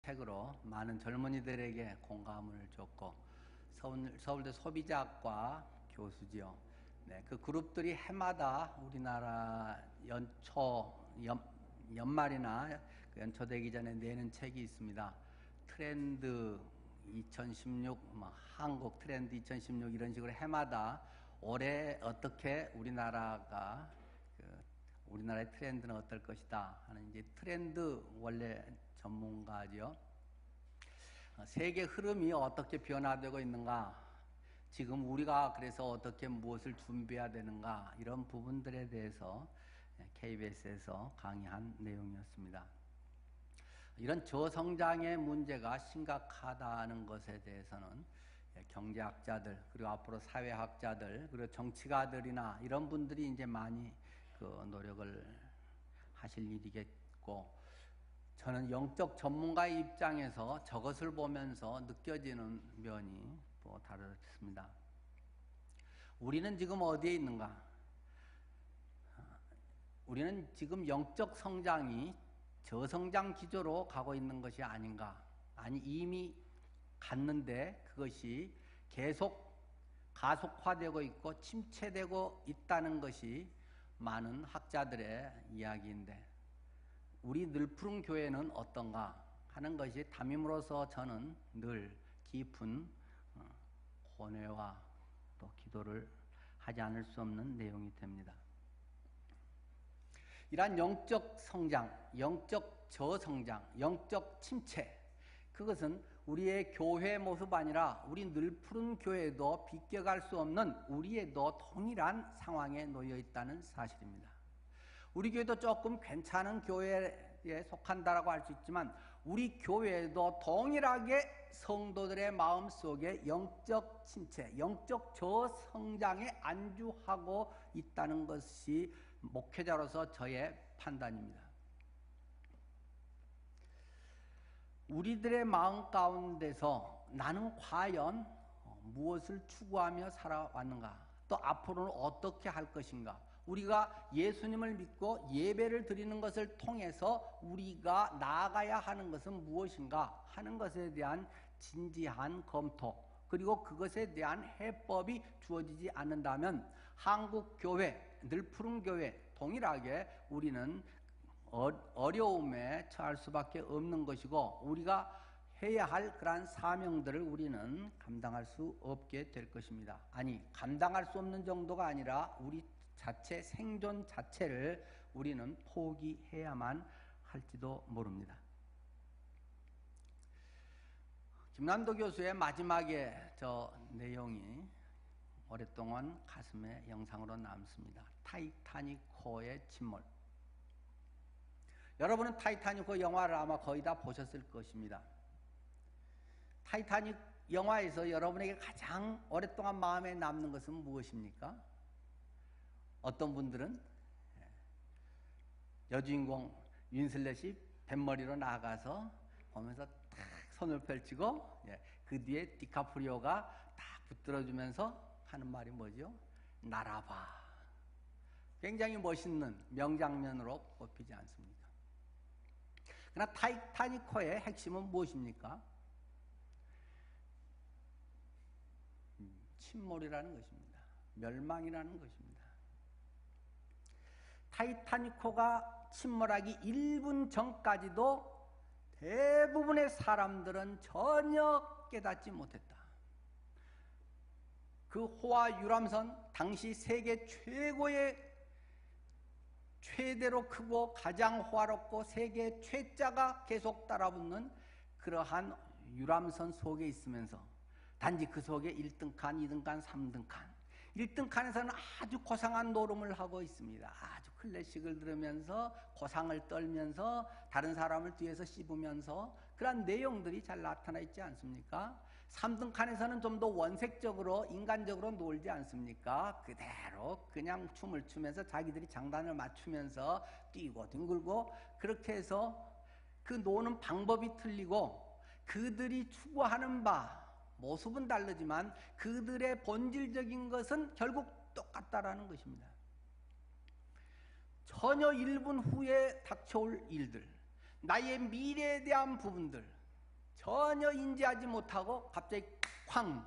책으로 많은 젊은이들에게 공감을 줬고 서울대 소비자학과 교수지요. 네, 그 그룹들이 해마다 우리나라 연말이나 연초되기 전에 내는 책이 있습니다. 트렌드 2016, 한국 트렌드 2016 이런 식으로 해마다 올해 어떻게 우리나라의 트렌드는 어떨 것이다 하는 이제 트렌드 원래 전문가죠. 세계 흐름이 어떻게 변화되고 있는가, 지금 우리가 그래서 어떻게 무엇을 준비해야 되는가, 이런 부분들에 대해서 KBS에서 강의한 내용이었습니다. 이런 저성장의 문제가 심각하다는 것에 대해서는 경제학자들, 그리고 앞으로 사회학자들, 그리고 정치가들이나 이런 분들이 이제 많이 노력을 하실 일이겠고, 저는 영적 전문가의 입장에서 저것을 보면서 느껴지는 면이 또 다르습니다. 우리는 지금 어디에 있는가? 우리는 지금 영적 성장이 저성장 기조로 가고 있는 것이 아닌가? 아니, 이미 갔는데 그것이 계속 가속화되고 있고 침체되고 있다는 것이 많은 학자들의 이야기인데, 우리 늘푸른 교회는 어떤가 하는 것이 담임으로서 저는 늘 깊은 고뇌와 또 기도를 하지 않을 수 없는 내용이 됩니다. 이러한 영적 성장, 영적 저성장, 영적 침체, 그것은 우리의 교회의 모습 아니라 우리 늘푸른 교회도 비껴갈 수 없는 우리에도 동일한 상황에 놓여 있다는 사실입니다. 우리 교회도 조금 괜찮은 교회에 속한다라고 할 수 있지만, 우리 교회도 동일하게 성도들의 마음속에 영적 침체, 영적 저성장에 안주하고 있다는 것이 목회자로서 저의 판단입니다. 우리들의 마음 가운데서 나는 과연 무엇을 추구하며 살아왔는가, 또 앞으로는 어떻게 할 것인가, 우리가 예수님을 믿고 예배를 드리는 것을 통해서 우리가 나아가야 하는 것은 무엇인가 하는 것에 대한 진지한 검토, 그리고 그것에 대한 해법이 주어지지 않는다면 한국 교회, 늘푸른 교회 동일하게 우리는 어려움에 처할 수밖에 없는 것이고, 우리가 해야 할 그러한 사명들을 우리는 감당할 수 없게 될 것입니다. 아니, 감당할 수 없는 정도가 아니라 우리 자체 생존 자체를 우리는 포기해야만 할지도 모릅니다. 김남도 교수의 마지막에 저 내용이 오랫동안 가슴에 영상으로 남습니다. 타이타닉호의 침몰. 여러분은 타이타닉호 영화를 아마 거의 다 보셨을 것입니다. 타이타닉 영화에서 여러분에게 가장 오랫동안 마음에 남는 것은 무엇입니까? 어떤 분들은 여주인공 윈슬렛이 뱃머리로 나가서 보면서 탁 손을 펼치고, 그 뒤에 디카프리오가 딱 붙들어주면서 하는 말이 뭐죠? 날아봐. 굉장히 멋있는 명장면으로 꼽히지 않습니까? 그러나 타이타닉호의 핵심은 무엇입니까? 침몰이라는 것입니다. 멸망이라는 것입니다. 타이타닉호가 침몰하기 1분 전까지도 대부분의 사람들은 전혀 깨닫지 못했다. 그 호화 유람선, 당시 세계 최대로 크고 가장 호화롭고 세계 최자가 계속 따라붙는 그러한 유람선 속에 있으면서 단지 그 속에 1등 칸, 2등 칸, 3등 칸, 1등 칸에서는 아주 고상한 노름을 하고 있습니다. 아주 클래식을 들으면서 고상을 떨면서 다른 사람을 뒤에서 씹으면서 그런 내용들이 잘 나타나 있지 않습니까? 3등 칸에서는 좀 더 원색적으로 인간적으로 놀지 않습니까? 그대로 그냥 춤을 추면서 자기들이 장단을 맞추면서 뛰고 뒹굴고, 그렇게 해서 그 노는 방법이 틀리고 그들이 추구하는 바 모습은 다르지만 그들의 본질적인 것은 결국 똑같다라는 것입니다. 전혀 1분 후에 닥쳐올 일들, 나의 미래에 대한 부분들, 전혀 인지하지 못하고 갑자기 쾅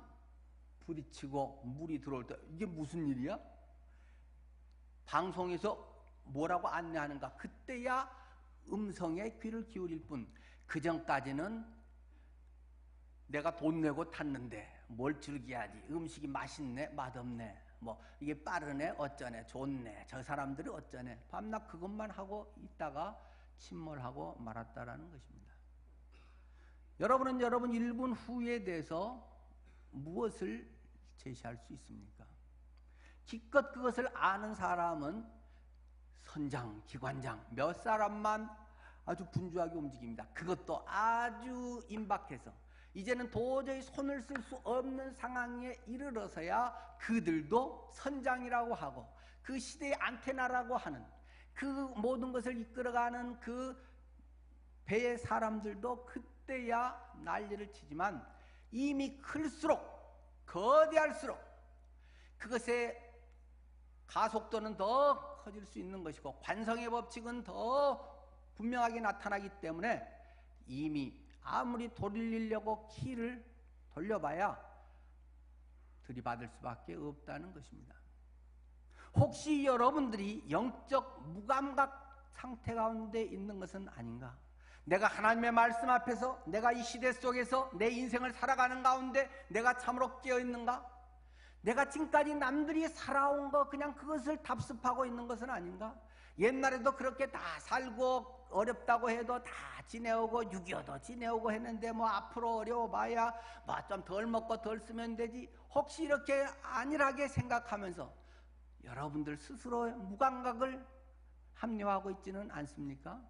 불이 치고 물이 들어올 때 이게 무슨 일이야? 방송에서 뭐라고 안내하는가? 그때야 음성에 귀를 기울일 뿐, 그 전까지는 내가 돈 내고 탔는데 뭘 즐겨야지, 음식이 맛있네 맛없네, 뭐 이게 빠르네 어쩌네 좋네 저 사람들이 어쩌네, 밤낮 그것만 하고 있다가 침몰하고 말았다라는 것입니다. 여러분은 여러분 1분 후에 대해서 무엇을 제시할 수 있습니까? 기껏 그것을 아는 사람은 선장, 기관장 몇 사람만 아주 분주하게 움직입니다. 그것도 아주 임박해서 이제는 도저히 손을 쓸 수 없는 상황에 이르러서야 그들도 선장이라고 하고 그 시대의 안테나라고 하는 그 모든 것을 이끌어가는 그 배의 사람들도 그때야 난리를 치지만, 이미 클수록 거대할수록 그것의 가속도는 더 커질 수 있는 것이고 관성의 법칙은 더 분명하게 나타나기 때문에 이미 아무리 돌리려고 키를 돌려봐야 들이받을 수밖에 없다는 것입니다. 혹시 여러분들이 영적 무감각 상태 가운데 있는 것은 아닌가? 내가 하나님의 말씀 앞에서 내가 이 시대 속에서 내 인생을 살아가는 가운데 내가 참으로 깨어있는가? 내가 지금까지 남들이 살아온 거 그냥 그것을 답습하고 있는 것은 아닌가? 옛날에도 그렇게 다 살고 어렵다고 해도 다 지내오고 6.25도 지내오고 했는데 뭐 앞으로 어려워봐야 뭐 좀 덜 먹고 덜 쓰면 되지. 혹시 이렇게 안일하게 생각하면서 여러분들 스스로 무감각을 합리화하고 있지는 않습니까?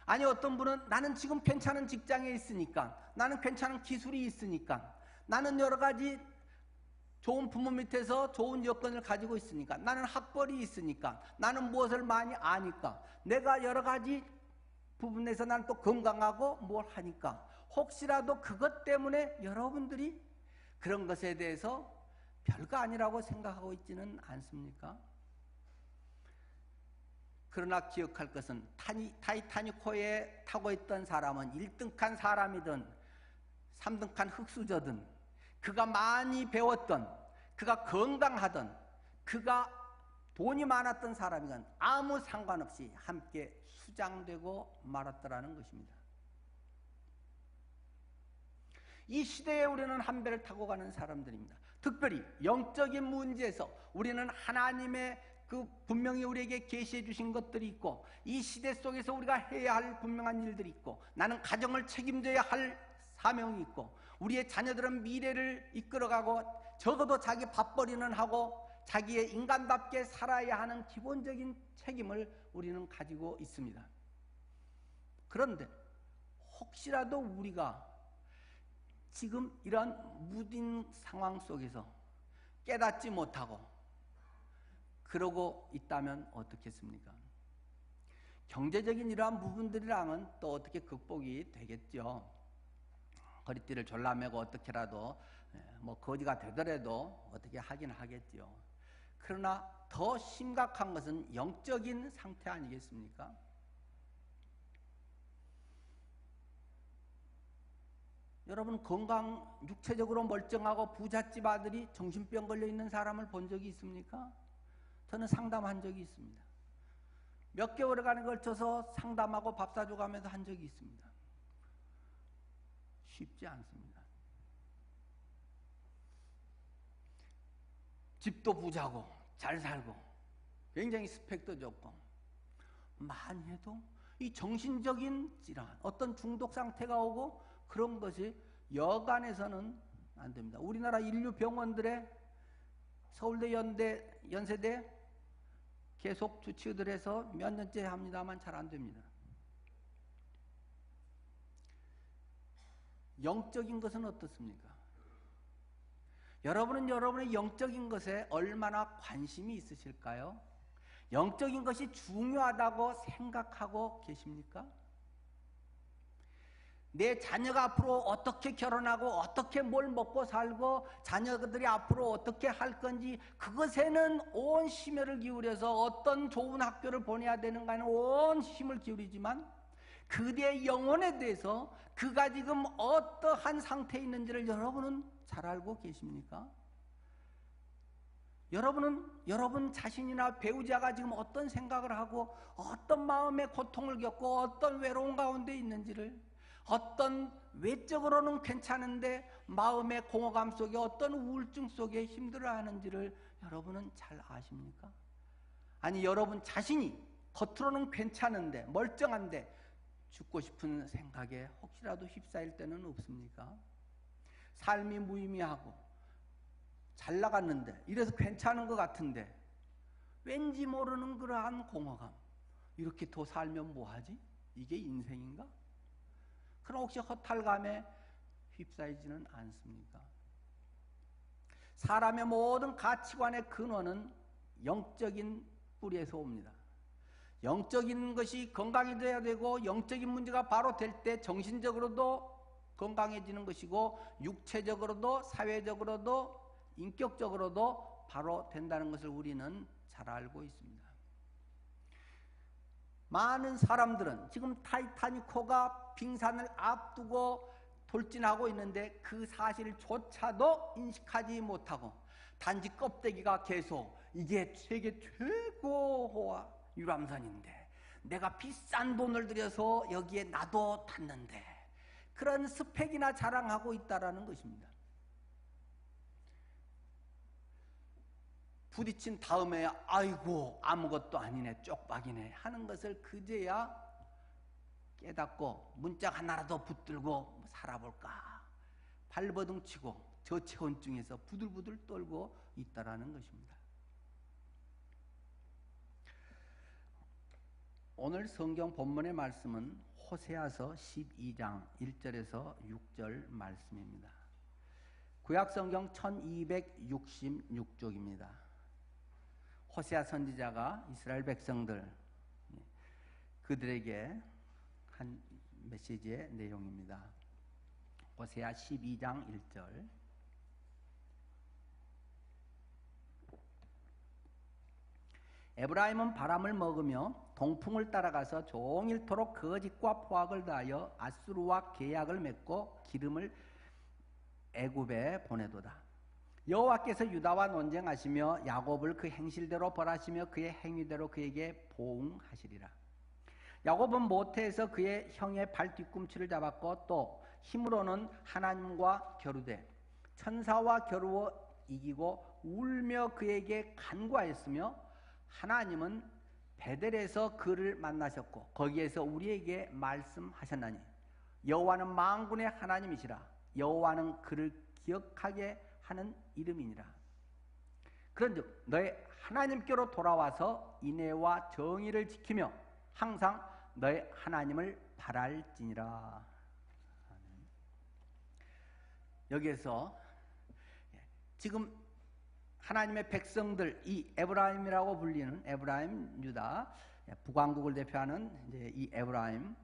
아니 어떤 분은 나는 지금 괜찮은 직장에 있으니까, 나는 괜찮은 기술이 있으니까, 나는 여러 가지 좋은 부모 밑에서 좋은 여건을 가지고 있으니까, 나는 학벌이 있으니까, 나는 무엇을 많이 아니까, 내가 여러 가지 부분에서 나는 또 건강하고 뭘 하니까 혹시라도 그것 때문에 여러분들이 그런 것에 대해서 별거 아니라고 생각하고 있지는 않습니까? 그러나 기억할 것은 타이타닉호에 타고 있던 사람은 1등칸 사람이든 3등칸 흙수저든 그가 많이 배웠던, 그가 건강하던, 그가 돈이 많았던 사람이건 아무 상관없이 함께 수장되고 말았더라는 것입니다. 이 시대에 우리는 한 배를 타고 가는 사람들입니다. 특별히 영적인 문제에서 우리는 하나님의 그 분명히 우리에게 계시해 주신 것들이 있고, 이 시대 속에서 우리가 해야 할 분명한 일들이 있고, 나는 가정을 책임져야 할 사명이 있고, 우리의 자녀들은 미래를 이끌어가고 적어도 자기 밥벌이는 하고 자기의 인간답게 살아야 하는 기본적인 책임을 우리는 가지고 있습니다. 그런데 혹시라도 우리가 지금 이런 무딘 상황 속에서 깨닫지 못하고 그러고 있다면 어떻겠습니까? 경제적인 이러한 부분들이랑은 또 어떻게 극복이 되겠죠. 허리띠를 졸라매고 어떻게라도 뭐 거지가 되더라도 어떻게 하긴 하겠죠. 그러나 더 심각한 것은 영적인 상태 아니겠습니까? 여러분 건강 육체적으로 멀쩡하고 부잣집 아들이 정신병 걸려 있는 사람을 본 적이 있습니까? 저는 상담한 적이 있습니다. 몇 개월간에 걸쳐서 상담하고 밥 사주고 하면서 한 적이 있습니다. 쉽지 않습니다. 집도 부자고 잘 살고 굉장히 스펙도 좋고 많이 해도 이 정신적인 질환, 어떤 중독 상태가 오고 그런 것이 여간에서는 안 됩니다. 우리나라 인류 병원들의 서울대, 연세대 계속 주치의들 해서 몇 년째 합니다만 잘 안 됩니다. 영적인 것은 어떻습니까? 여러분은 여러분의 영적인 것에 얼마나 관심이 있으실까요? 영적인 것이 중요하다고 생각하고 계십니까? 내 자녀가 앞으로 어떻게 결혼하고 어떻게 뭘 먹고 살고 자녀들이 앞으로 어떻게 할 건지 그것에는 온 심혈을 기울여서 어떤 좋은 학교를 보내야 되는가는 온 힘을 기울이지만 그대의 영혼에 대해서 그가 지금 어떠한 상태에 있는지를 여러분은 잘 알고 계십니까? 여러분 자신이나 배우자가 지금 어떤 생각을 하고 어떤 마음의 고통을 겪고 어떤 외로운 가운데 있는지를, 어떤 외적으로는 괜찮은데 마음의 공허감 속에 어떤 우울증 속에 힘들어하는지를 여러분은 잘 아십니까? 아니, 여러분 자신이 겉으로는 괜찮은데 멀쩡한데 죽고 싶은 생각에 혹시라도 휩싸일 때는 없습니까? 삶이 무의미하고 잘 나갔는데, 이래서 괜찮은 것 같은데 왠지 모르는 그러한 공허감, 이렇게 더 살면 뭐하지? 이게 인생인가? 그럼 혹시 허탈감에 휩싸이지는 않습니까? 사람의 모든 가치관의 근원은 영적인 뿌리에서 옵니다. 영적인 것이 건강해져야 되고, 영적인 문제가 바로 될 때 정신적으로도 건강해지는 것이고, 육체적으로도 사회적으로도 인격적으로도 바로 된다는 것을 우리는 잘 알고 있습니다. 많은 사람들은 지금 타이타닉호가 빙산을 앞두고 돌진하고 있는데 그 사실조차도 인식하지 못하고 단지 껍데기가 계속 이게 세계 최고호와 유람선인데 내가 비싼 돈을 들여서 여기에 나도 탔는데, 그런 스펙이나 자랑하고 있다라는 것입니다. 부딪힌 다음에 아이고 아무것도 아니네, 쪽박이네 하는 것을 그제야 깨닫고 문짝 하나라도 붙들고 살아볼까 발버둥 치고 저체온증에서 부들부들 떨고 있다라는 것입니다. 오늘 성경 본문의 말씀은 호세아서 12장 1절에서 6절 말씀입니다. 구약성경 1266쪽입니다. 호세아 선지자가 이스라엘 백성들, 그들에게 한 메시지의 내용입니다. 호세아 12장 1절. 에브라임은 바람을 먹으며 동풍을 따라가서 종일토록 거짓과 포악을 다하여 아수르와 계약을 맺고 기름을 애굽에 보내도다. 여호와께서 유다와 논쟁하시며 야곱을 그 행실대로 벌하시며 그의 행위대로 그에게 보응하시리라. 야곱은 모태에서 그의 형의 발 뒤꿈치를 잡았고 또 힘으로는 하나님과 겨루되 천사와 겨루어 이기고 울며 그에게 간구하였으며, 하나님은 베델에서 그를 만나셨고 거기에서 우리에게 말씀하셨나니 여호와는 만군의 하나님이시라. 여호와는 그를 기억하게 하는 이름이니라. 그런즉 너의 하나님께로 돌아와서 인애와 정의를 지키며 항상 너의 하나님을 바랄지니라. 여기에서 지금 하나님의 백성들, 이 에브라임이라고 불리는 에브라임, 유다, 북왕국을 대표하는 이제 이 에브라임,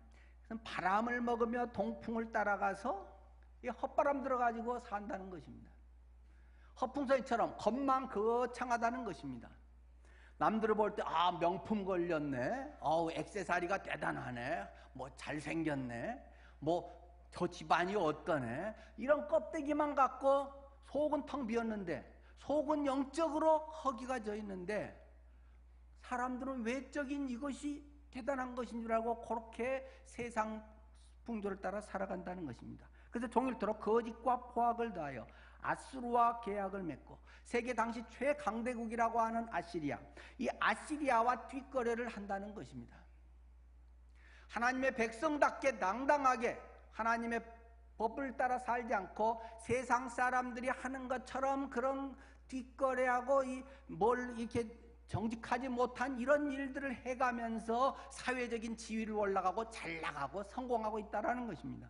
바람을 먹으며 동풍을 따라가서 헛바람 들어가지고 산다는 것입니다. 허풍성이처럼 겉만 거창하다는 것입니다. 남들을 볼 때 명품 걸렸네, 액세서리가 대단하네, 뭐 잘생겼네, 뭐 저 집안이 어떠네, 이런 껍데기만 갖고 속은 텅 비었는데, 속은 영적으로 허기가 져 있는데 사람들은 외적인 이것이 대단한 것인 줄 알고 그렇게 세상 풍조를 따라 살아간다는 것입니다. 그래서 종일토록 거짓과 포악을 다하여 아수르와 계약을 맺고, 세계 당시 최강대국이라고 하는 아시리아, 이 아시리아와 뒷거래를 한다는 것입니다. 하나님의 백성답게 당당하게 하나님의 법을 따라 살지 않고 세상 사람들이 하는 것처럼 그런 뒷거래하고 뭘 이렇게 정직하지 못한 이런 일들을 해가면서 사회적인 지위를 올라가고 잘 나가고 성공하고 있다는 것입니다.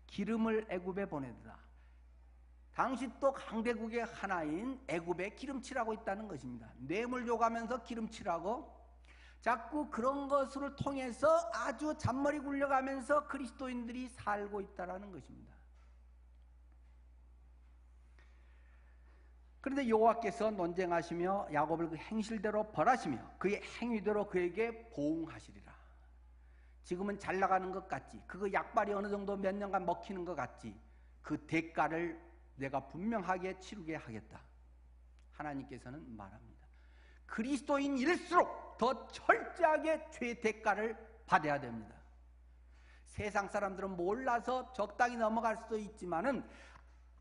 기름을 애굽에 보내더라. 당시 또 강대국의 하나인 애굽에 기름칠하고 있다는 것입니다. 뇌물 줘가면서 기름칠하고 자꾸 그런 것을 통해서 아주 잔머리 굴려가면서 그리스도인들이 살고 있다는 것입니다. 그런데 여호와께서 논쟁하시며 야곱을 그 행실대로 벌하시며 그의 행위대로 그에게 보응하시리라. 지금은 잘 나가는 것 같지. 그거 약발이 어느 정도 몇 년간 먹히는 것 같지. 그 대가를 내가 분명하게 치르게 하겠다. 하나님께서는 말합니다. 그리스도인일수록 더 철저하게 죄의 대가를 받아야 됩니다. 세상 사람들은 몰라서 적당히 넘어갈 수도 있지만은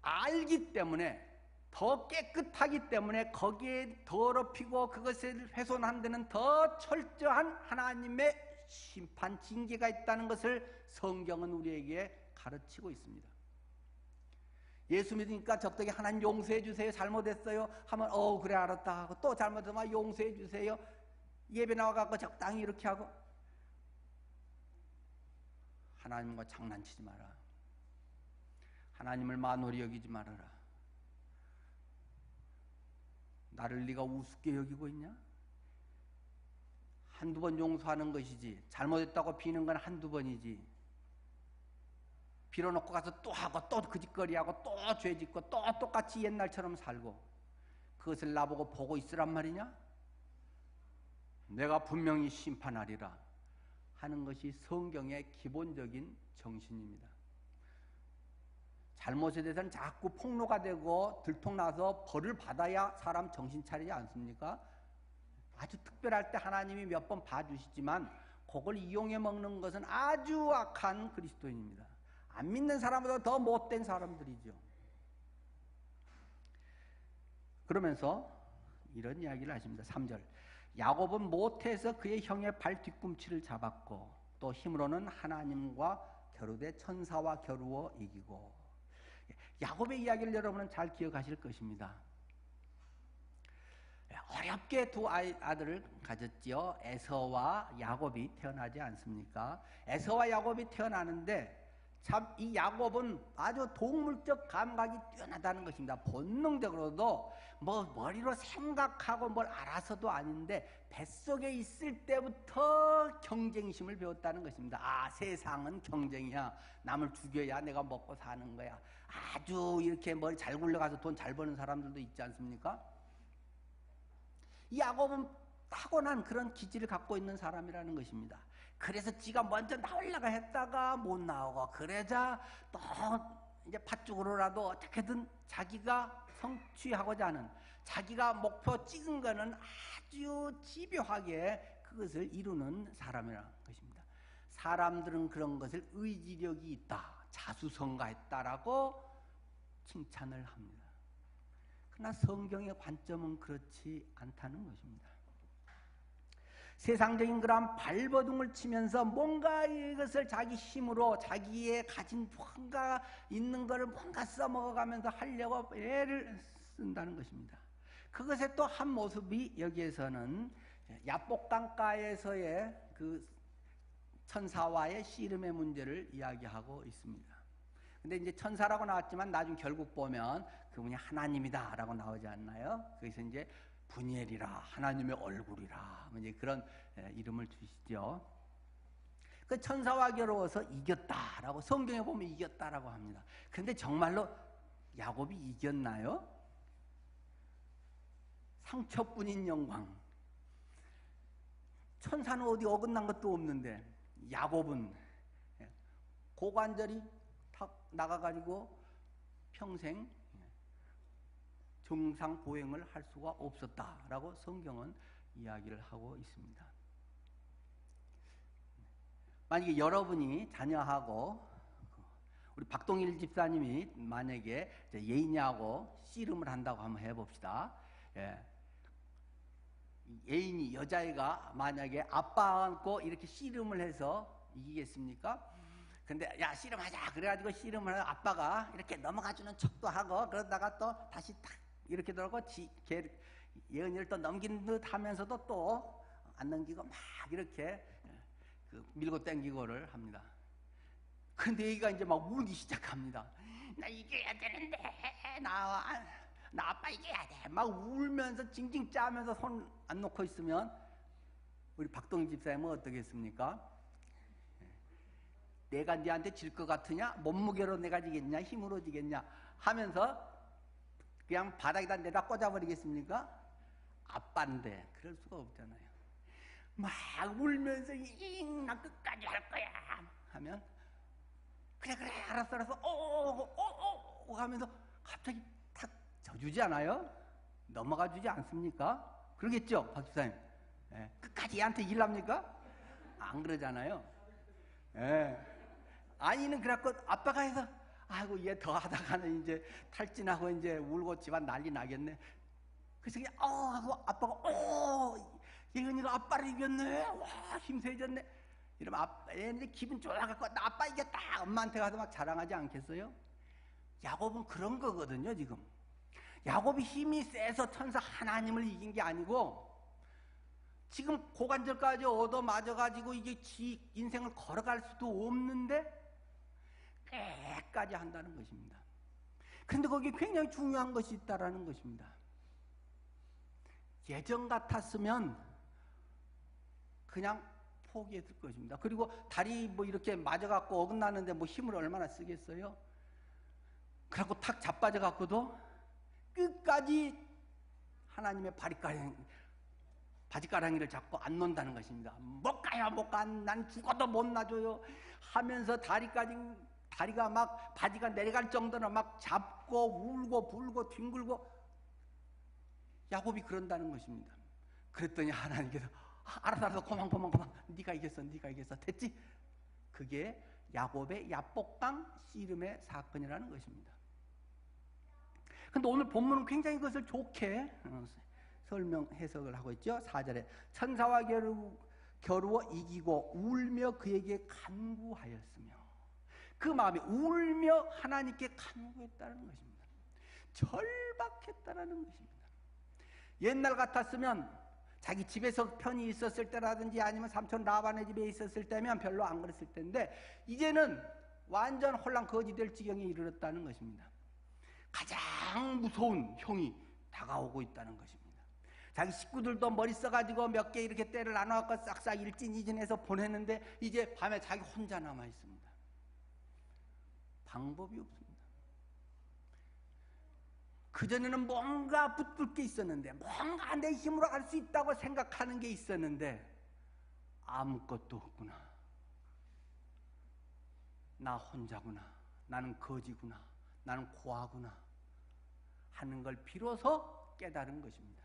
알기 때문에, 더 깨끗하기 때문에 거기에 더럽히고 그것을 훼손한 데는 더 철저한 하나님의 심판 징계가 있다는 것을 성경은 우리에게 가르치고 있습니다. 예수 믿으니까 적당히 하나님 용서해 주세요, 잘못했어요 하면 그래 알았다 하고, 또 잘못하면 용서해 주세요, 예배 나와갖고 적당히 이렇게 하고. 하나님과 장난치지 마라. 하나님을 만홀히 여기지 말아라. 나를 네가 우습게 여기고 있냐? 한두 번 용서하는 것이지, 잘못했다고 비는 건 한두 번이지. 빌어놓고 가서 또 하고 또 그 짓거리하고 또 죄 짓고 또 똑같이 옛날처럼 살고, 그것을 나보고 보고 있으란 말이냐? 내가 분명히 심판하리라 하는 것이 성경의 기본적인 정신입니다. 잘못에 대해서는 자꾸 폭로가 되고 들통나서 벌을 받아야 사람 정신 차리지 않습니까? 아주 특별할 때 하나님이 몇 번 봐주시지만 그걸 이용해 먹는 것은 아주 악한 그리스도인입니다. 안 믿는 사람보다 더 못된 사람들이죠. 그러면서 이런 이야기를 하십니다. 3절. 야곱은 못해서 그의 형의 발 뒤꿈치를 잡았고 또 힘으로는 하나님과 겨루되 천사와 겨루어 이기고. 야곱의 이야기를 여러분은 잘 기억하실 것입니다. 어렵게 두 아들을 가졌지요. 에서와 야곱이 태어나지 않습니까? 에서와 야곱이 태어나는데 참 이 야곱은 아주 동물적 감각이 뛰어나다는 것입니다. 본능적으로도 뭐 머리로 생각하고 뭘 알아서도 아닌데 뱃속에 있을 때부터 경쟁심을 배웠다는 것입니다. 아, 세상은 경쟁이야. 남을 죽여야 내가 먹고 사는 거야. 아주 이렇게 머리 잘 굴러가서 돈 잘 버는 사람들도 있지 않습니까? 이 야곱은 타고난 그런 기질을 갖고 있는 사람이라는 것입니다. 그래서 지가 먼저 나오려고 했다가 못 나오고, 그러자 또 이제 팥죽으로라도 어떻게든 자기가 성취하고자 하는, 자기가 목표 찍은 거는 아주 집요하게 그것을 이루는 사람이라는 것입니다. 사람들은 그런 것을 의지력이 있다, 자수성가했다라고 칭찬을 합니다. 그러나 성경의 관점은 그렇지 않다는 것입니다. 세상적인 그런 발버둥을 치면서 뭔가 이것을 자기 힘으로 자기의 가진 뭔가 있는 것을 뭔가 써먹어가면서 하려고 애를 쓴다는 것입니다. 그것의 또 한 모습이 여기에서는 야복강가에서의 그 천사와의 씨름의 문제를 이야기하고 있습니다. 근데 이제 천사라고 나왔지만 나중 결국 보면 그분이 하나님이다 라고 나오지 않나요? 그래서 이제 분이엘이라, 하나님의 얼굴이라, 이제 그런 이름을 주시죠. 그 천사와 겨루어서 이겼다라고 성경에 보면 이겼다라고 합니다. 그런데 정말로 야곱이 이겼나요? 상처뿐인 영광. 천사는 어디 어긋난 것도 없는데 야곱은 고관절이 탁 나가가지고 평생 정상 보행을 할 수가 없었다라고 성경은 이야기를 하고 있습니다. 만약에 여러분이 자녀하고 우리 박동일 집사님이 만약에 예인이하고 씨름을 한다고 한번 해봅시다. 예인이, 여자애가 만약에 아빠 안고 이렇게 씨름을 해서 이기겠습니까? 근데 야 씨름하자 그래가지고 씨름을 해서 아빠가 이렇게 넘어가주는 척도 하고 그러다가 또 다시 탁 이렇게 들고 예은이를 또 넘긴 듯 하면서도 또 안 넘기고 막 이렇게 그 밀고 당기고를 합니다. 근데 얘가 이제 막 울기 시작합니다. 나 이겨야 되는데 나 아빠 이겨야 돼. 막 울면서 징징 짜면서 손 안 놓고 있으면 우리 박동희 집사님은 어떻겠습니까? 내가 네한테 질 것 같으냐? 몸무게로 내가 지겠냐? 힘으로 지겠냐? 하면서 그냥 바닥에다 내다 꽂아버리겠습니까? 아빠인데 그럴 수가 없잖아요. 막 울면서 나 끝까지 할 거야 하면 그래 알았어 하면서 갑자기 탁 져주지 않아요? 넘어가 주지 않습니까? 그러겠죠, 박 집사님? 예. 끝까지 얘한테 일합니까? 안 그러잖아요. 예. 아이는 그래갖고 아빠가 해서 아이고 얘 더 하다가는 이제 탈진하고 이제 울고 집안 난리 나겠네. 그래서 그냥 하고 아빠가 예은이가 아빠를 이겼네. 와 힘 세졌네. 이러면 얘네들 기분 좋아갖고 나 아빠 이겼다. 엄마한테 가서 막 자랑하지 않겠어요? 야곱은 그런 거거든요 지금. 야곱이 힘이 세서 천사 하나님을 이긴 게 아니고 지금 고관절까지 얻어맞아가지고 이게 지 인생을 걸어갈 수도 없는데 끝까지 한다는 것입니다. 그런데 거기에 굉장히 중요한 것이 있다라는 것입니다. 예전 같았으면 그냥 포기했을 것입니다. 그리고 다리 뭐 이렇게 맞아갖고 어긋나는데 뭐 힘을 얼마나 쓰겠어요? 그래갖고 탁 자빠져갖고도 끝까지 하나님의 바지가랑이를 잡고 안 논다는 것입니다. 못 가요, 못 가. 난 죽어도 못 놔줘요. 하면서 다리가 막 바지가 내려갈 정도로 막 잡고 울고 불고 뒹굴고 야곱이 그런다는 것입니다. 그랬더니 하나님께서 알았어 고만 네가 이겼어 됐지? 그게 야곱의 야복강 씨름의 사건이라는 것입니다. 근데 오늘 본문은 굉장히 그것을 좋게 설명 해석을 하고 있죠. 4절에 천사와 겨루어 이기고 울며 그에게 간구하였으며 그 마음이 울며 하나님께 간구했다는 것입니다. 절박했다는 것입니다. 옛날 같았으면 자기 집에서 편히 있었을 때라든지 아니면 삼촌 라반의 집에 있었을 때면 별로 안 그랬을 텐데 이제는 완전 혼란 거지될 지경에 이르렀다는 것입니다. 가장 무서운 형이 다가오고 있다는 것입니다. 자기 식구들도 머리 써가지고 몇 개 이렇게 때를 나눠갖고 싹싹 일진이진해서 보냈는데 이제 밤에 자기 혼자 남아 있습니다. 방법이 없습니다. 그전에는 뭔가 붙들 게 있었는데 뭔가 내 힘으로 할 수 있다고 생각하는 게 있었는데 아무것도 없구나. 나 혼자구나. 나는 거지구나. 나는 고아구나 하는 걸 비로소 깨달은 것입니다.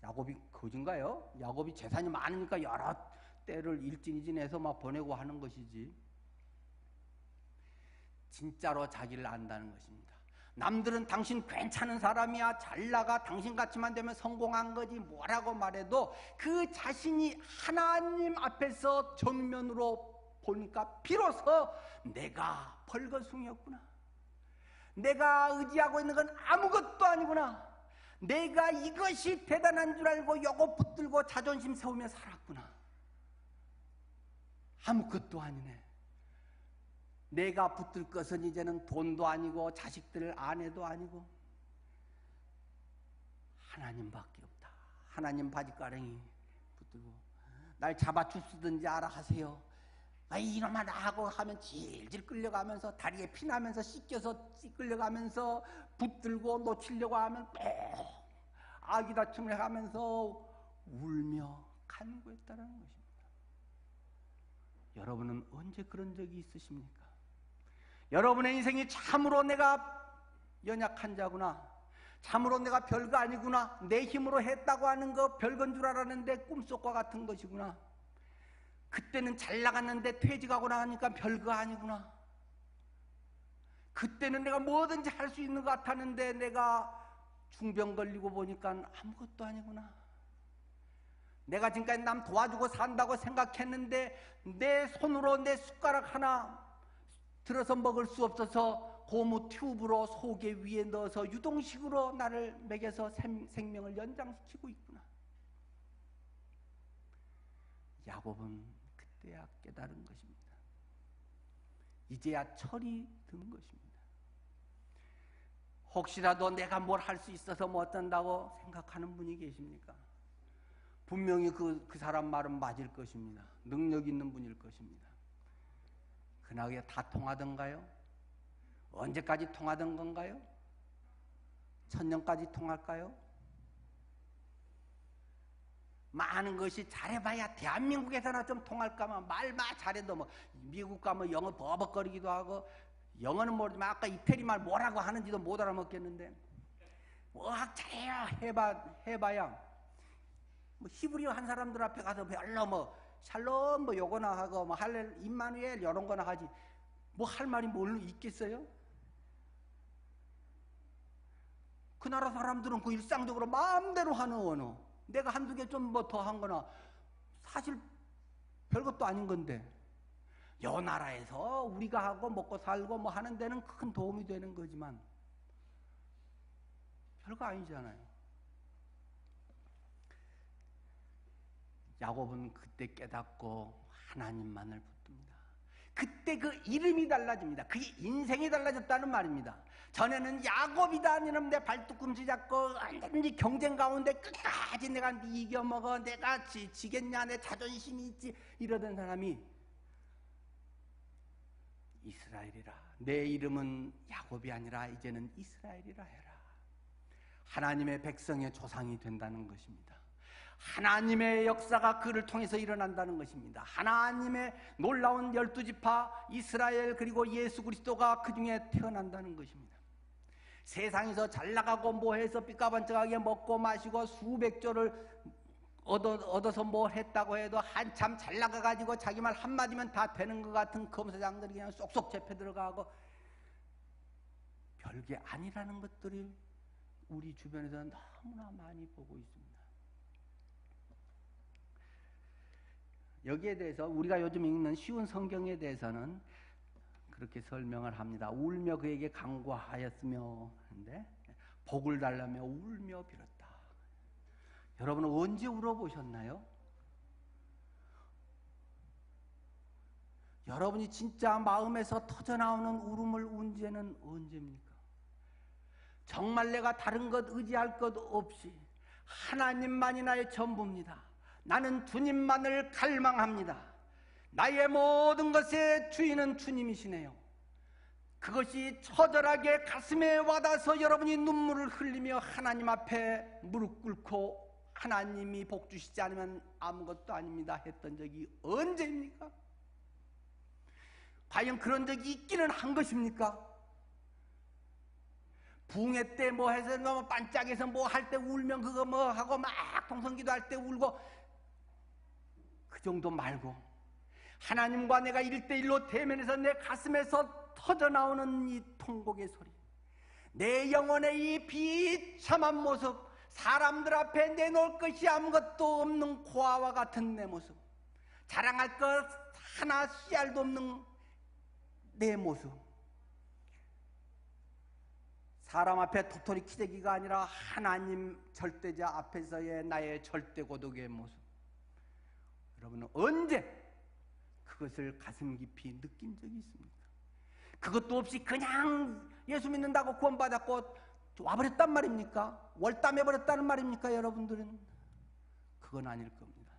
야곱이 거진가요? 야곱이 재산이 많으니까 여러 때를 일진이진해서 막 보내고 하는 것이지 진짜로 자기를 안다는 것입니다. 남들은 당신 괜찮은 사람이야 잘나가 당신같이만 되면 성공한 거지 뭐라고 말해도 그 자신이 하나님 앞에서 정면으로 보니까 비로소 내가 벌거숭이였구나. 내가 의지하고 있는 건 아무것도 아니구나. 내가 이것이 대단한 줄 알고 요거 붙들고 자존심 세우며 살았구나. 아무것도 아니네. 내가 붙들 것은 이제는 돈도 아니고 자식들 아내도 아니고 하나님밖에 없다. 하나님 바지가랑이 붙들고 날 잡아 주시든지 알아 하세요. 이놈아 나하고 하면 질질 끌려가면서 다리에 피나면서 씻겨서 끌려가면서 붙들고 놓치려고 하면 또 아기다툼을 하면서 울며 간구했다는 것입니다. 여러분은 언제 그런 적이 있으십니까? 여러분의 인생이 참으로 내가 연약한 자구나, 참으로 내가 별거 아니구나, 내 힘으로 했다고 하는 거 별건 줄 알았는데 꿈속과 같은 것이구나, 그때는 잘 나갔는데 퇴직하고 나가니까 별거 아니구나, 그때는 내가 뭐든지 할 수 있는 것 같았는데 내가 중병 걸리고 보니까 아무것도 아니구나, 내가 지금까지 남 도와주고 산다고 생각했는데 내 손으로 내 숟가락 하나 들어서 먹을 수 없어서 고무 튜브로 속에 위에 넣어서 유동식으로 나를 먹여서 생명을 연장시키고 있구나. 야곱은 그때야 깨달은 것입니다. 이제야 철이 든 것입니다. 혹시라도 내가 뭘 할 수 있어서 뭐 어쩐다고 생각하는 분이 계십니까? 분명히 그 사람 말은 맞을 것입니다. 능력 있는 분일 것입니다. 그나게 다 통하던가요? 언제까지 통하던 건가요? 천년까지 통할까요? 많은 것이 잘해봐야 대한민국에서나 좀 통할까만 말만 잘해도 뭐 미국 가면 영어 버벅거리기도 하고 영어는 모르지만 아까 이태리 말 뭐라고 하는지도 못 알아먹겠는데 워낙 잘해야 해봐야 뭐 히브리어 한 사람들 앞에 가서 별로 뭐 샬롬 뭐 요거나 하고 뭐 할렐 임마누엘 이런 거나 하지 뭐 할 말이 뭘 있겠어요? 그 나라 사람들은 그 일상적으로 마음대로 하는 언어 내가 한두 개 좀 뭐 더 한 거나 사실 별것도 아닌 건데 요 나라에서 우리가 하고 먹고 살고 뭐 하는 데는 큰 도움이 되는 거지만 별거 아니잖아요. 야곱은 그때 깨닫고 하나님만을 붙듭니다. 그때 그 이름이 달라집니다. 그게 인생이 달라졌다는 말입니다. 전에는 야곱이다 이러면 내 발뒤꿈치 잡고 언제든지 경쟁 가운데 끝까지 내가 이겨먹어 내가 지겠냐 내 자존심이 있지 이러던 사람이 이스라엘이라 내 이름은 야곱이 아니라 이제는 이스라엘이라 해라. 하나님의 백성의 조상이 된다는 것입니다. 하나님의 역사가 그를 통해서 일어난다는 것입니다. 하나님의 놀라운 12지파 이스라엘 그리고 예수 그리스도가 그 중에 태어난다는 것입니다. 세상에서 잘나가고 뭐해서 삐까번쩍하게 먹고 마시고 수백 조를 얻어서 뭐 했다고 해도 한참 잘나가가지고 자기 말 한마디면 다 되는 것 같은 검사장들이 그냥 쏙쏙 잡혀 들어가고 별게 아니라는 것들이 우리 주변에서 너무나 많이 보고 있습니다. 여기에 대해서 우리가 요즘 읽는 쉬운 성경에 대해서는 그렇게 설명을 합니다. 울며 그에게 간구하였으며 하는데 복을 달라며 울며 빌었다. 여러분은 언제 울어보셨나요? 여러분이 진짜 마음에서 터져나오는 울음을 운 지는 언제입니까? 정말 내가 다른 것 의지할 것 없이 하나님만이 나의 전부입니다. 나는 주님만을 갈망합니다. 나의 모든 것의 주인은 주님이시네요. 그것이 처절하게 가슴에 와닿아서 여러분이 눈물을 흘리며 하나님 앞에 무릎 꿇고 하나님이 복 주시지 않으면 아무것도 아닙니다 했던 적이 언제입니까? 과연 그런 적이 있기는 한 것입니까? 붕해 때 뭐 해서 뭐 반짝해서 뭐 할 때 울면 그거 뭐 하고 막 통성기도 할 때 울고 그 정도 말고 하나님과 내가 1대1로 대면해서 내 가슴에서 터져나오는 이 통곡의 소리, 내 영혼의 이 비참한 모습, 사람들 앞에 내놓을 것이 아무것도 없는 고아와 같은 내 모습, 자랑할 것 하나 씨알도 없는 내 모습, 사람 앞에 도토리 키재기가 아니라 하나님 절대자 앞에서의 나의 절대 고독의 모습, 여러분은 언제 그것을 가슴 깊이 느낀 적이 있습니까? 그것도 없이 그냥 예수 믿는다고 구원받았고 와버렸단 말입니까? 월담해버렸다는 말입니까? 여러분들은 그건 아닐 겁니다.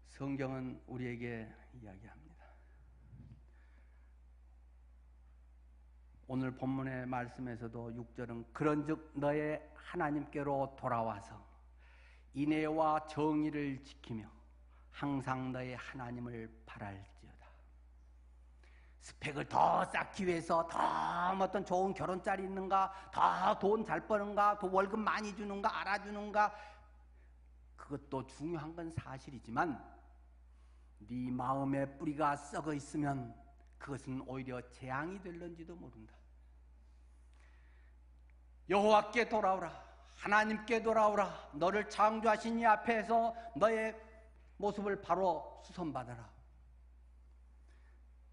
성경은 우리에게 이야기합니다. 오늘 본문의 말씀에서도 6절은 그런즉 너의 하나님께로 돌아와서 인애와 정의를 지키며 항상 너의 하나님을 바랄지어다. 스펙을 더 쌓기 위해서 더 어떤 좋은 결혼자리 있는가, 더 돈 잘 버는가, 더 월급 많이 주는가, 알아주는가, 그것도 중요한 건 사실이지만 네 마음의 뿌리가 썩어 있으면 그것은 오히려 재앙이 될런지도 모른다. 여호와께 돌아오라. 하나님께 돌아오라. 너를 창조하신 이 앞에서 너의 모습을 바로 수선받아라.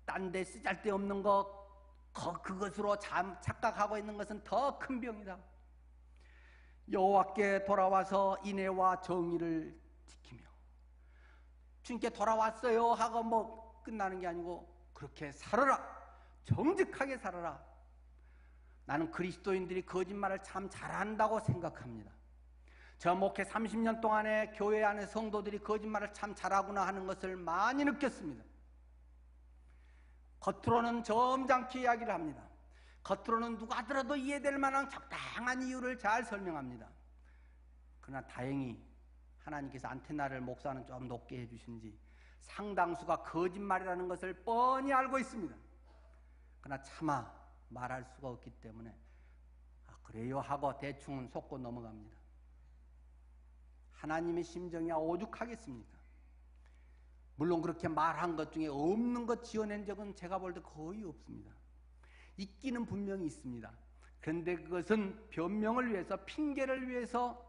딴 데 쓰잘데없는 그것으로 착각하고 있는 것은 더 큰 병이다. 여호와께 돌아와서 인애와 정의를 지키며, 주님께 돌아왔어요 하고 뭐 끝나는 게 아니고 그렇게 살아라. 정직하게 살아라. 나는 그리스도인들이 거짓말을 참 잘한다고 생각합니다. 저 목회 30년 동안에 교회 안에 성도들이 거짓말을 참 잘하구나 하는 것을 많이 느꼈습니다. 겉으로는 점잖게 이야기를 합니다. 겉으로는 누가 들어도 이해될 만한 적당한 이유를 잘 설명합니다. 그러나 다행히 하나님께서 안테나를 목사는 좀 높게 해주신지 상당수가 거짓말이라는 것을 뻔히 알고 있습니다. 그러나 차마 말할 수가 없기 때문에 그래요 하고 대충은 속고 넘어갑니다. 하나님의 심정이야 오죽하겠습니까? 물론 그렇게 말한 것 중에 없는 것 지어낸 적은 제가 볼 때 거의 없습니다. 있기는 분명히 있습니다. 그런데 그것은 변명을 위해서, 핑계를 위해서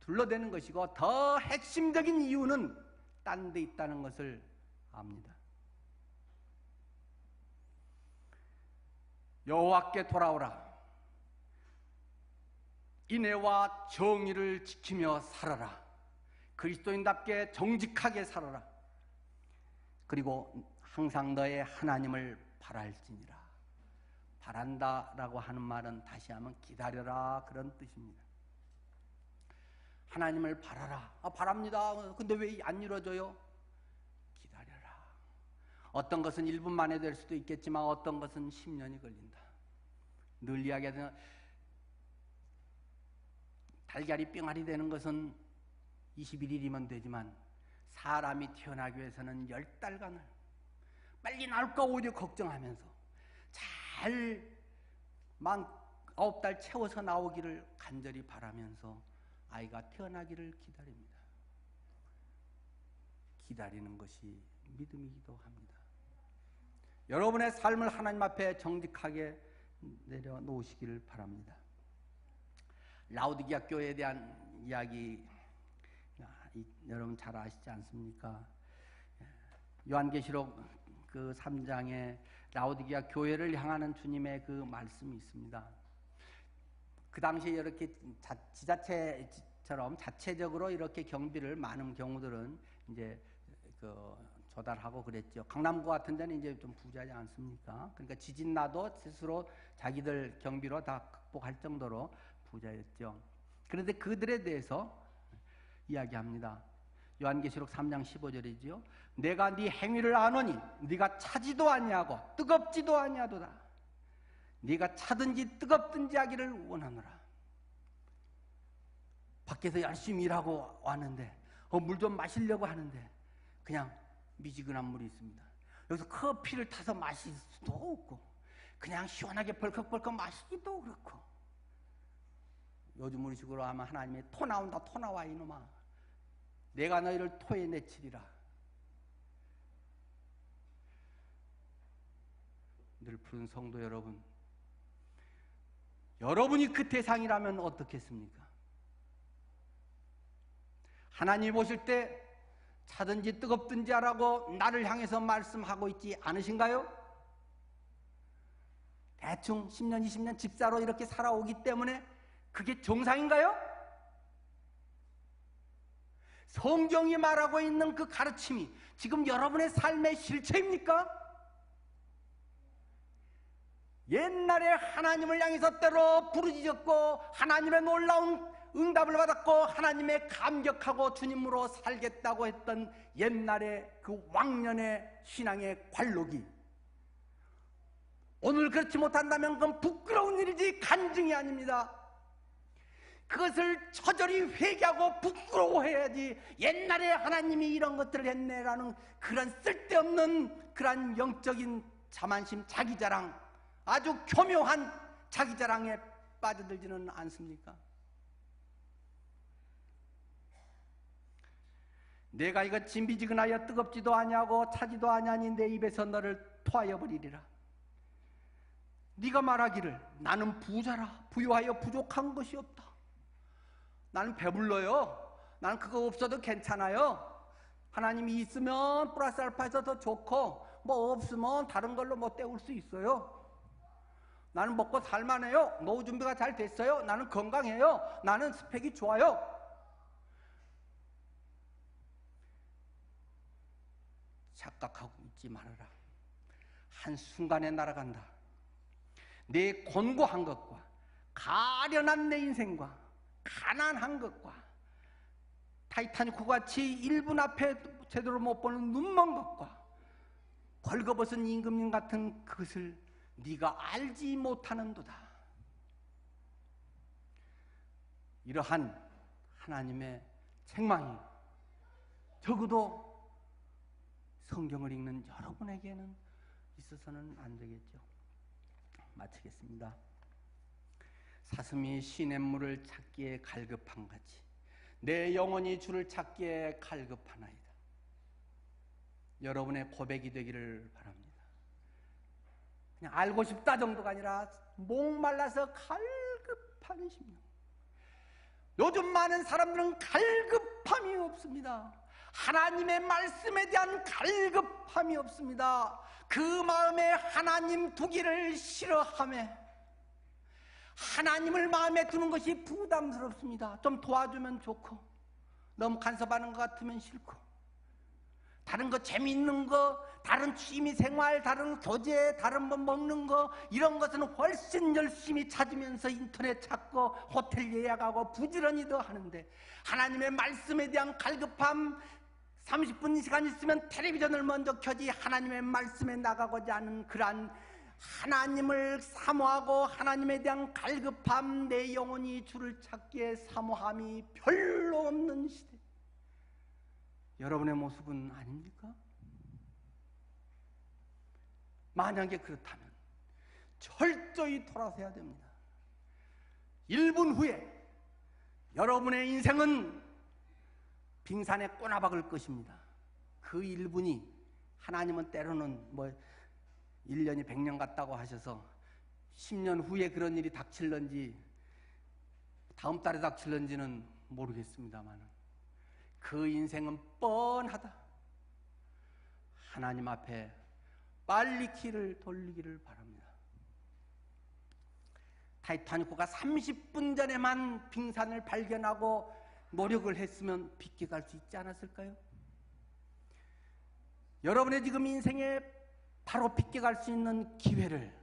둘러대는 것이고 더 핵심적인 이유는 딴 데 있다는 것을 압니다. 여호와께 돌아오라. 인애와 정의를 지키며 살아라. 그리스도인답게 정직하게 살아라. 그리고 항상 너의 하나님을 바랄지니라. 바란다라고 하는 말은 다시 하면 기다려라 그런 뜻입니다. 하나님을 바라라. 바랍니다. 근데 왜 안 이루어져요? 기다려라. 어떤 것은 1분 만에 될 수도 있겠지만 어떤 것은 10년이 걸린다. 늘 이야기하는 달걀이 뿅알이 되는 것은 21일이면 되지만 사람이 태어나기 위해서는 10달간을 빨리 나올까 오히려 걱정하면서 잘 9달 채워서 나오기를 간절히 바라면서 아이가 태어나기를 기다립니다. 기다리는 것이 믿음이기도 합니다. 여러분의 삶을 하나님 앞에 정직하게 내려놓으시기를 바랍니다. 라오디게아 교회에 대한 이야기 여러분 잘 아시지 않습니까? 요한계시록 그 3장에 라오디게아 교회를 향하는 주님의 그 말씀이 있습니다. 그 당시에 이렇게 지자체처럼 자체적으로 이렇게 경비를 많은 경우들은 이제 조달하고 그랬죠. 강남구 같은 데는 이제 좀 부자지 않습니까? 그러니까 지진 나도 스스로 자기들 경비로 다 극복할 정도로 부자였죠. 그런데 그들에 대해서 이야기합니다. 요한계시록 3장 15절이죠. 내가 네 행위를 아노니 네가 차지도 아니하고 뜨겁지도 아니하도다. 네가 차든지 뜨겁든지 하기를 원하노라. 밖에서 열심히 일하고 왔는데 물 좀 마시려고 하는데 그냥 미지근한 물이 있습니다. 여기서 커피를 타서 마실 수도 없고 그냥 시원하게 벌컥벌컥 마시기도 그렇고 요즘 우리 식으로 하면 하나님의 토 나온다 토 나와 이놈아 내가 너희를 토에 내치리라. 늘 푸른 성도 여러분, 여러분이 그 대상이라면 어떻겠습니까? 하나님 보실 때 차든지 뜨겁든지 하라고 나를 향해서 말씀하고 있지 않으신가요? 대충 10년 20년 집사로 이렇게 살아오기 때문에 그게 정상인가요? 성경이 말하고 있는 그 가르침이 지금 여러분의 삶의 실체입니까? 옛날에 하나님을 향해서 때로 부르짖었고 하나님의 놀라운 응답을 받았고 하나님의 감격하고 주님으로 살겠다고 했던 옛날의 그 왕년의 신앙의 관록이 오늘 그렇지 못한다면 그건 부끄러운 일이지 간증이 아닙니다. 그것을 처절히 회개하고 부끄러워해야지 옛날에 하나님이 이런 것들을 했네라는 그런 쓸데없는 그런 영적인 자만심, 자기자랑 아주 교묘한 자기자랑에 빠져들지는 않습니까? 내가 이거 진비지근하여 뜨겁지도 아니하고 차지도 아니하니 내 입에서 너를 토하여 버리리라. 네가 말하기를 나는 부자라 부유하여 부족한 것이 없다. 나는 배불러요. 나는 그거 없어도 괜찮아요. 하나님이 있으면 플러스 알파에서 더 좋고 뭐 없으면 다른 걸로 뭐 때울 수 있어요. 나는 먹고 살만해요. 노후 준비가 잘 됐어요. 나는 건강해요. 나는 스펙이 좋아요. 착각하고 있지 말아라. 한순간에 날아간다. 내 곤고한 것과 가련한 내 인생과 가난한 것과 타이타닉호 같이 1분 앞에 제대로 못 보는 눈먼 것과 벌거벗은 임금님 같은 그것을 네가 알지 못하는도다. 이러한 하나님의 책망이 적어도 성경을 읽는 여러분에게는 있어서는 안 되겠죠. 마치겠습니다. 사슴이 시냇물을 찾기에 갈급한 같이 내 영혼이 주를 찾기에 갈급하나이다. 여러분의 고백이 되기를 바랍니다. 그냥 알고 싶다 정도가 아니라 목말라서 갈급한 심령. 요즘 많은 사람들은 갈급함이 없습니다. 하나님의 말씀에 대한 갈급함이 없습니다. 그 마음에 하나님 두기를 싫어하며 하나님을 마음에 두는 것이 부담스럽습니다. 좀 도와주면 좋고 너무 간섭하는 것 같으면 싫고 다른 거 재미있는 거, 다른 취미생활, 다른 교제, 다른 뭐 먹는 거 이런 것은 훨씬 열심히 찾으면서 인터넷 찾고 호텔 예약하고 부지런히 더 하는데 하나님의 말씀에 대한 갈급함 30분 시간 있으면 텔레비전을 먼저 켜지 하나님의 말씀에 나가고자 하는 그러한 하나님을 사모하고 하나님에 대한 갈급함, 내 영혼이 주를 찾기에 사모함이 별로 없는 시대. 여러분의 모습은 아닙니까? 만약에 그렇다면 철저히 돌아서야 됩니다. 1분 후에 여러분의 인생은 빙산에 꼬나박을 것입니다. 그 1분이 하나님은 때로는 뭐 1년이 100년 같다고 하셔서 10년 후에 그런 일이 닥칠런지 다음 달에 닥칠런지는 모르겠습니다만 그 인생은 뻔하다. 하나님 앞에 빨리 키를 돌리기를 바랍니다. 타이타닉호가 30분 전에만 빙산을 발견하고 노력을 했으면 빗게 갈 수 있지 않았을까요? 여러분의 지금 인생에 바로 빗게 갈 수 있는 기회를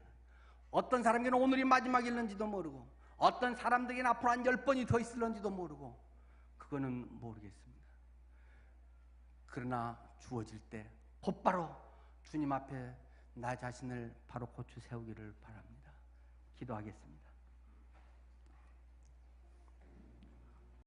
어떤 사람에게는 오늘이 마지막일는지도 모르고 어떤 사람들에게는 앞으로 한 10번이 더 있을는지도 모르고 그거는 모르겠습니다. 그러나 주어질 때 곧바로 주님 앞에 나 자신을 바로 고쳐 세우기를 바랍니다. 기도하겠습니다.